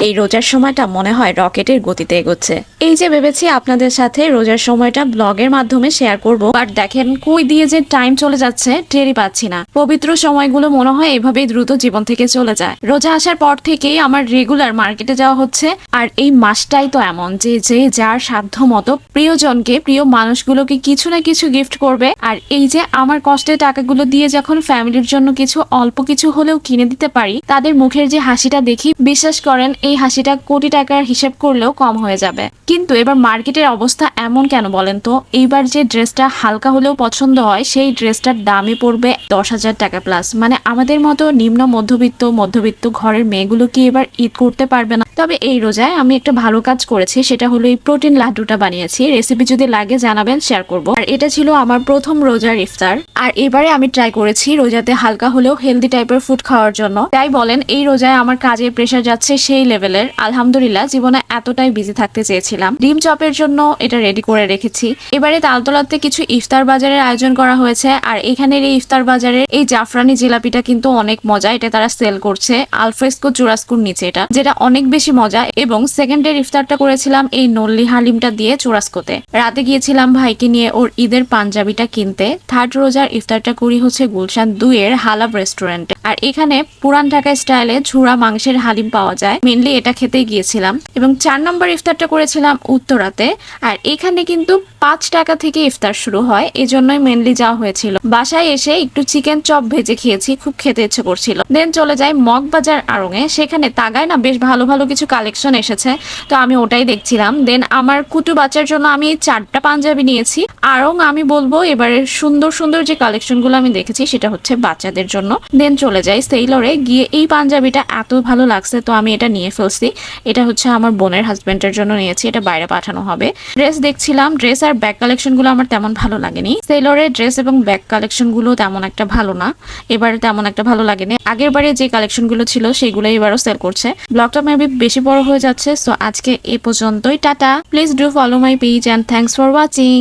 এই রোজার সময়টা মনে হয় রকেটের গতিতে এগোচ্ছে। এই যে ভেবেছি আপনাদের সাথে রোজার সময়টা ব্লগের মাধ্যমে শেয়ার করব, বাট দেখেন কই দিয়ে যে টাইম চলে যাচ্ছে টেরই পাচ্ছি না। পবিত্র সময়গুলো মনে হয় এভাবেই দ্রুত জীবন থেকে চলে যায়। রোজা আসার পর থেকেই আমার রেগুলার মার্কেটে যাওয়া হচ্ছে, আর এই মাসটাই তো এমন যে যে যার সাধ্য মতো প্রিয়জনকে, প্রিয় মানুষগুলোকে কিছু না কিছু গিফট করবে। আর এই যে আমার কষ্টের টাকাগুলো দিয়ে যখন ফ্যামিলির জন্য কিছু অল্প কিছু হলেও কিনে দিতে পারি, তাদের মুখের যে হাসিটা দেখি, বিশ্বাস করেন এই হাসিটা কোটি টাকার হিসেব করলেও কম হয়ে যাবে। কিন্তু এবার মার্কেটের অবস্থা এমন কেন বলেন তো? এইবার যে ড্রেসটা হালকা হলেও পছন্দ হয় সেই ড্রেসটার দামই পড়বে 10,000 টাকা প্লাস। মানে আমাদের মতো নিম্ন মধ্যবিত্ত ঘরের মেয়েগুলো কি এবার ঈদ করতে পারবে না? তবে এই রোজায় আমি একটা ভালো কাজ করেছি, সেটা হলো এই প্রোটিন লাড্ডুটা বানিয়েছি। রেসিপি যদি লাগে জানাবেন, শেয়ার করব। আর এটা ছিল আমার প্রথম রোজার ইফতার। আর এবারে আমি ট্রাই করেছি রোজাতে হালকা হলেও হেলদি টাইপের ফুড খাওয়ার জন্য। তাই বলেন এই রোজায় আমার কাজের প্রেশার যাচ্ছে সেই লেভেলের। আলহামদুলিল্লাহ, জীবনে এতটাই বিজি থাকতে চেয়েছিলাম। ডিম চপের জন্য এটা রেডি করে রেখেছি। এবারে তালতলাতে কিছু ইফতার বাজারের আয়োজন করা হয়েছে, আর এখানের এই ইফতার বাজারের এই জাফরানি জিলাপিটা কিন্তু অনেক মজা। এটা তারা সেল করছে আলফ্রেস্কো চুরাস্কুর নিচে, যেটা অনেক বেশি মজা। এবং সেকেন্ডের ইফতারটা করেছিলাম এই নল্লি হালিমটা দিয়ে চুরাস্কোতে। রাতে গিয়েছিলাম ভাইকে নিয়ে ওর ঈদের পাঞ্জাবিটা কিনতে। থার্ড রোজার ইফতারটা করি হচ্ছে গুলশান 2 এর হালাব রেস্টুরেন্টে। আর এখানে পুরান ঢাকা স্টাইলে ঝুরা মাংসের হালিম পাওয়া যায়, মেনলি এটা খেতে গিয়েছিলাম। এবং 4 নম্বর ইফতারটা করেছিলাম উত্তরাতে। আর এখানে কিন্তু 5 টাকা থেকে ইফতার শুরু হয়, এই জন্যই মেনলি যাওয়া হয়েছিল। বাসায় এসে একটু চিকেন চপ ভেজে খেয়েছি, খুব খেতে ইচ্ছে করছিল। দেন চলে যাই মগবাজার আড়ং-এ। সেখানে তাগায় না বেশ ভালো ভালো কিছু কালেকশন এসেছে, তো আমি ওটাই দেখছিলাম। দেন আমার কুটু বাচ্চার জন্য আমি 4টা পাঞ্জাবি নিয়েছি। আড়ং আমি বলবো এবারে সুন্দর সুন্দর যে কালেকশন গুলো আমি দেখেছি সেটা হচ্ছে বাচ্চাদের জন্য। দেন চলে যাই সেইলরে। গিয়ে এই পাঞ্জাবিটা এত ভালো লাগছে, তো আমি এটা নিয়ে ফেলছি। এটা হচ্ছে আমার বোনের হাজবেন্ডের জন্য নিয়েছি, এটা বাইরে পাঠানো হবে। ড্রেস দেখছিলাম, ড্রেস আর ব্যাগ কালেকশন গুলো আমার তেমন ভালো লাগেনি। সেইলরের ড্রেস এবং ব্যাগ কালেকশন গুলো তেমন একটা ভালো না, এবারে তেমন একটা ভালো লাগেনি। আগের বারে যে কালেকশন গুলো ছিল সেগুলো এবারও সেল করছে। ব্লগটা মেবি বেশি বড় হয়ে যাচ্ছে, সো আজকে এ পর্যন্তই। Tata. Please do follow my page and thanks for watching.